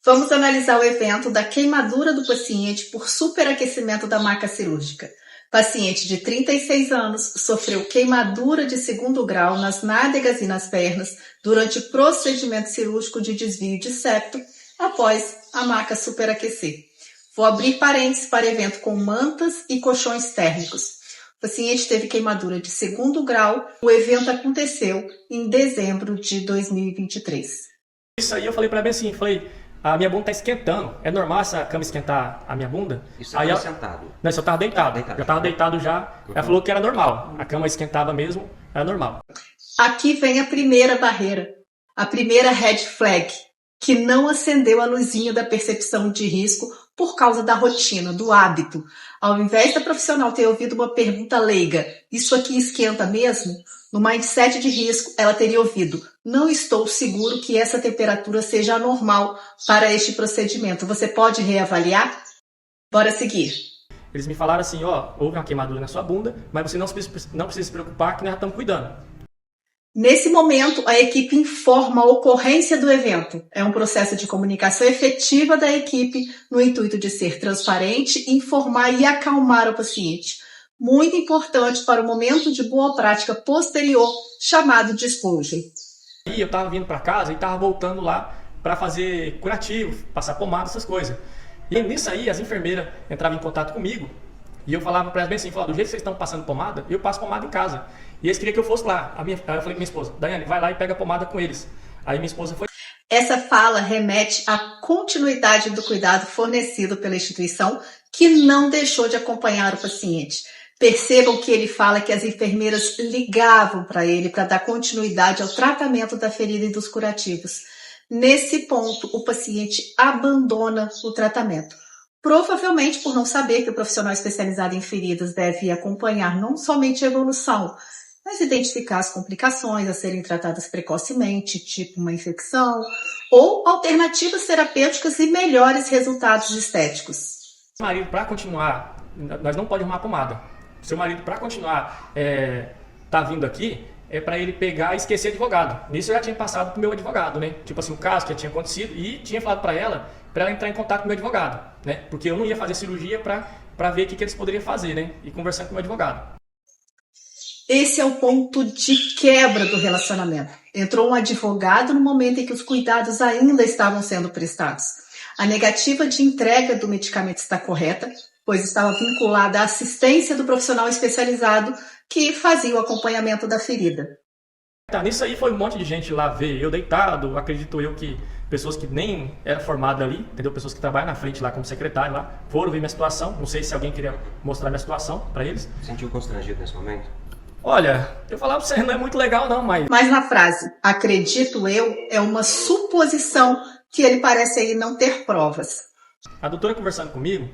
Vamos analisar o evento da queimadura do paciente por superaquecimento da maca cirúrgica. Paciente de 36 anos sofreu queimadura de 2º grau nas nádegas e nas pernas durante procedimento cirúrgico de desvio de septo após a maca superaquecer. Vou abrir parênteses para evento com mantas e colchões térmicos. O paciente teve queimadura de 2º grau. O evento aconteceu em dezembro de 2023. Isso aí eu falei pra ela assim, a minha bunda tá esquentando. É normal essa cama esquentar a minha bunda? Isso aí ela sentado? Não, isso eu tava deitado. Já tava deitado já. Ela falou que era normal. A cama esquentava mesmo, era normal. Aqui vem a primeira barreira, a primeira red flag, que não acendeu a luzinha da percepção de risco por causa da rotina, do hábito. Ao invés da profissional ter ouvido uma pergunta leiga, isso aqui esquenta mesmo? No mindset de risco, ela teria ouvido, não estou seguro que essa temperatura seja anormal para este procedimento. Você pode reavaliar? Bora seguir. Eles me falaram assim, houve uma queimadura na sua bunda, mas você não precisa se preocupar que nós já estamos cuidando. Nesse momento, a equipe informa a ocorrência do evento. É um processo de comunicação efetiva da equipe no intuito de ser transparente, informar e acalmar o paciente. Muito importante para o momento de boa prática posterior, chamado disclosure. E eu estava vindo para casa e estava voltando lá para fazer curativo, passar pomada, essas coisas. E nisso aí, as enfermeiras entravam em contato comigo e eu falava para elas bem assim, do jeito que vocês estão passando pomada, eu passo pomada em casa. E eles queriam que eu fosse lá. Aí eu falei com minha esposa, Daiane, vai lá e pega a pomada com eles. Aí minha esposa foi. Essa fala remete à continuidade do cuidado fornecido pela instituição que não deixou de acompanhar o paciente. Percebam que ele fala que as enfermeiras ligavam para ele para dar continuidade ao tratamento da ferida e dos curativos. Nesse ponto, o paciente abandona o tratamento. Provavelmente por não saber que o profissional especializado em feridas deve acompanhar não somente a evolução, mas identificar as complicações a serem tratadas precocemente, tipo uma infecção, ou alternativas terapêuticas e melhores resultados estéticos. Seu marido, para continuar, nós não podemos arrumar pomada. Seu marido, para continuar, tá vindo aqui, é para ele pegar e esquecer advogado. Nisso eu já tinha passado pro meu advogado, né? Tipo assim, o caso que já tinha acontecido e tinha falado para ela entrar em contato com o meu advogado, né? Porque eu não ia fazer cirurgia para ver o que eles poderiam fazer, né? E conversando com o meu advogado. Esse é o ponto de quebra do relacionamento. Entrou um advogado no momento em que os cuidados ainda estavam sendo prestados. A negativa de entrega do medicamento está correta, pois estava vinculada à assistência do profissional especializado que fazia o acompanhamento da ferida. Tá, nisso aí foi um monte de gente lá ver eu deitado, acredito eu que pessoas que nem eram formadas ali, entendeu? Pessoas que trabalham na frente lá como secretário lá, foram ver minha situação, não sei se alguém queria mostrar minha situação para eles. Sentiu constrangido nesse momento? Olha, eu falava pra você, não é muito legal não, mas... Mas na frase, acredito eu, é uma suposição que ele parece aí não ter provas. A doutora conversando comigo,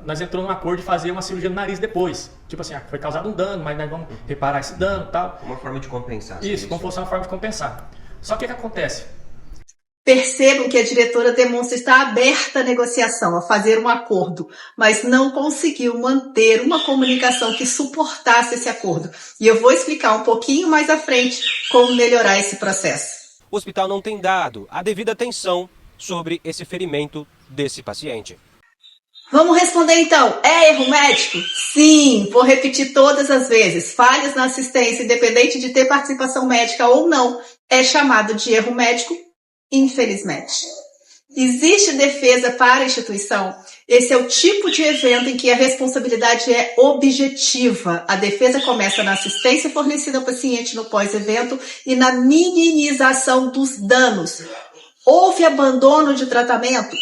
nós entramos num acordo de fazer uma cirurgia no nariz depois. Tipo assim, foi causado um dano, mas nós vamos reparar esse dano e tal. Uma forma de compensar. Isso, como fosse uma forma de compensar. Só que o que acontece? Percebam que a diretora demonstra estar aberta à negociação, a fazer um acordo, mas não conseguiu manter uma comunicação que suportasse esse acordo. E eu vou explicar um pouquinho mais à frente como melhorar esse processo. O hospital não tem dado a devida atenção sobre esse ferimento desse paciente. Vamos responder então, é erro médico? Sim, vou repetir todas as vezes. Falhas na assistência, independente de ter participação médica ou não, é chamado de erro médico, infelizmente. Existe defesa para a instituição? Esse é o tipo de evento em que a responsabilidade é objetiva. A defesa começa na assistência fornecida ao paciente no pós-evento e na minimização dos danos. Houve abandono de tratamento?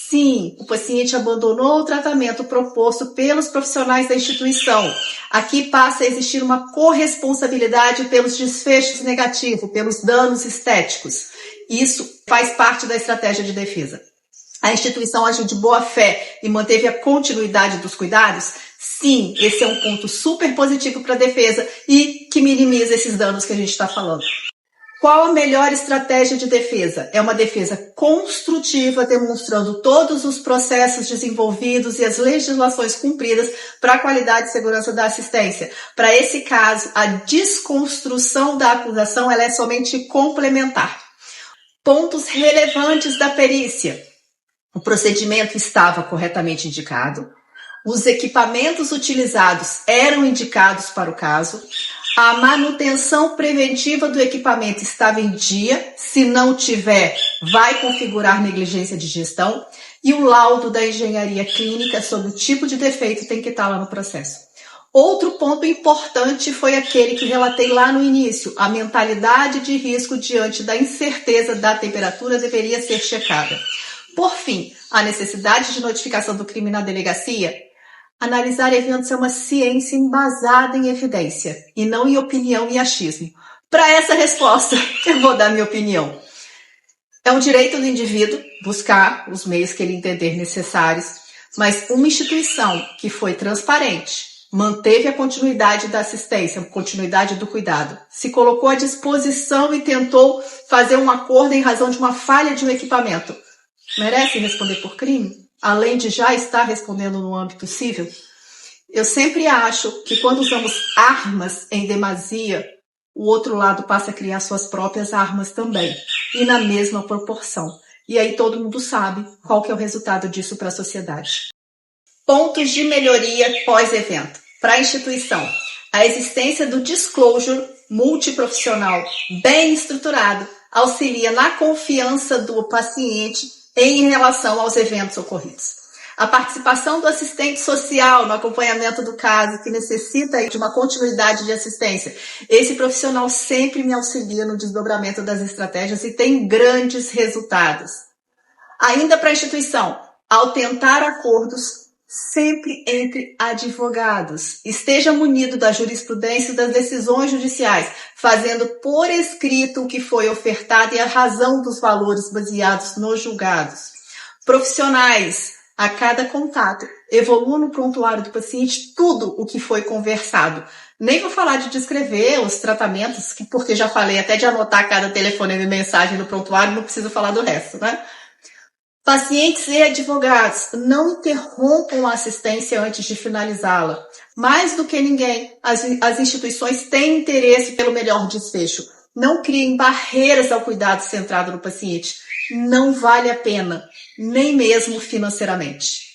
Sim, o paciente abandonou o tratamento proposto pelos profissionais da instituição. Aqui passa a existir uma corresponsabilidade pelos desfechos negativos, pelos danos estéticos. Isso faz parte da estratégia de defesa. A instituição agiu de boa fé e manteve a continuidade dos cuidados? Sim, esse é um ponto super positivo para a defesa e que minimiza esses danos que a gente está falando. Qual a melhor estratégia de defesa? É uma defesa construtiva, demonstrando todos os processos desenvolvidos e as legislações cumpridas para a qualidade e segurança da assistência. Para esse caso, a desconstrução da acusação ela é somente complementar. Pontos relevantes da perícia. O procedimento estava corretamente indicado. Os equipamentos utilizados eram indicados para o caso. A manutenção preventiva do equipamento estava em dia. Se não tiver, vai configurar negligência de gestão. E o laudo da engenharia clínica sobre o tipo de defeito tem que estar lá no processo. Outro ponto importante foi aquele que relatei lá no início. A mentalidade de risco diante da incerteza da temperatura deveria ser checada. Por fim, a necessidade de notificação do crime na delegacia. Analisar eventos é uma ciência embasada em evidência e não em opinião e achismo. Para essa resposta, eu vou dar minha opinião. É um direito do indivíduo buscar os meios que ele entender necessários, mas uma instituição que foi transparente, manteve a continuidade da assistência, a continuidade do cuidado, se colocou à disposição e tentou fazer um acordo em razão de uma falha de um equipamento, merece responder por crime? Além de já estar respondendo no âmbito civil? Eu sempre acho que quando usamos armas em demasia, o outro lado passa a criar suas próprias armas também, e na mesma proporção. E aí todo mundo sabe qual que é o resultado disso para a sociedade. Pontos de melhoria pós-evento. Para a instituição, a existência do disclosure multiprofissional bem estruturado auxilia na confiança do paciente em relação aos eventos ocorridos. A participação do assistente social no acompanhamento do caso, que necessita de uma continuidade de assistência. Esse profissional sempre me auxilia no desdobramento das estratégias e tem grandes resultados. Ainda para a instituição, ao tentar acordos, sempre entre advogados. Esteja munido da jurisprudência e das decisões judiciais, fazendo por escrito o que foi ofertado e a razão dos valores baseados nos julgados. Profissionais, a cada contato, evolua no prontuário do paciente tudo o que foi conversado. Nem vou falar de descrever os tratamentos, porque já falei até de anotar cada telefonema e mensagem no prontuário, não preciso falar do resto, né? Pacientes e advogados, não interrompam a assistência antes de finalizá-la. Mais do que ninguém, as instituições têm interesse pelo melhor desfecho. Não criem barreiras ao cuidado centrado no paciente. Não vale a pena, nem mesmo financeiramente.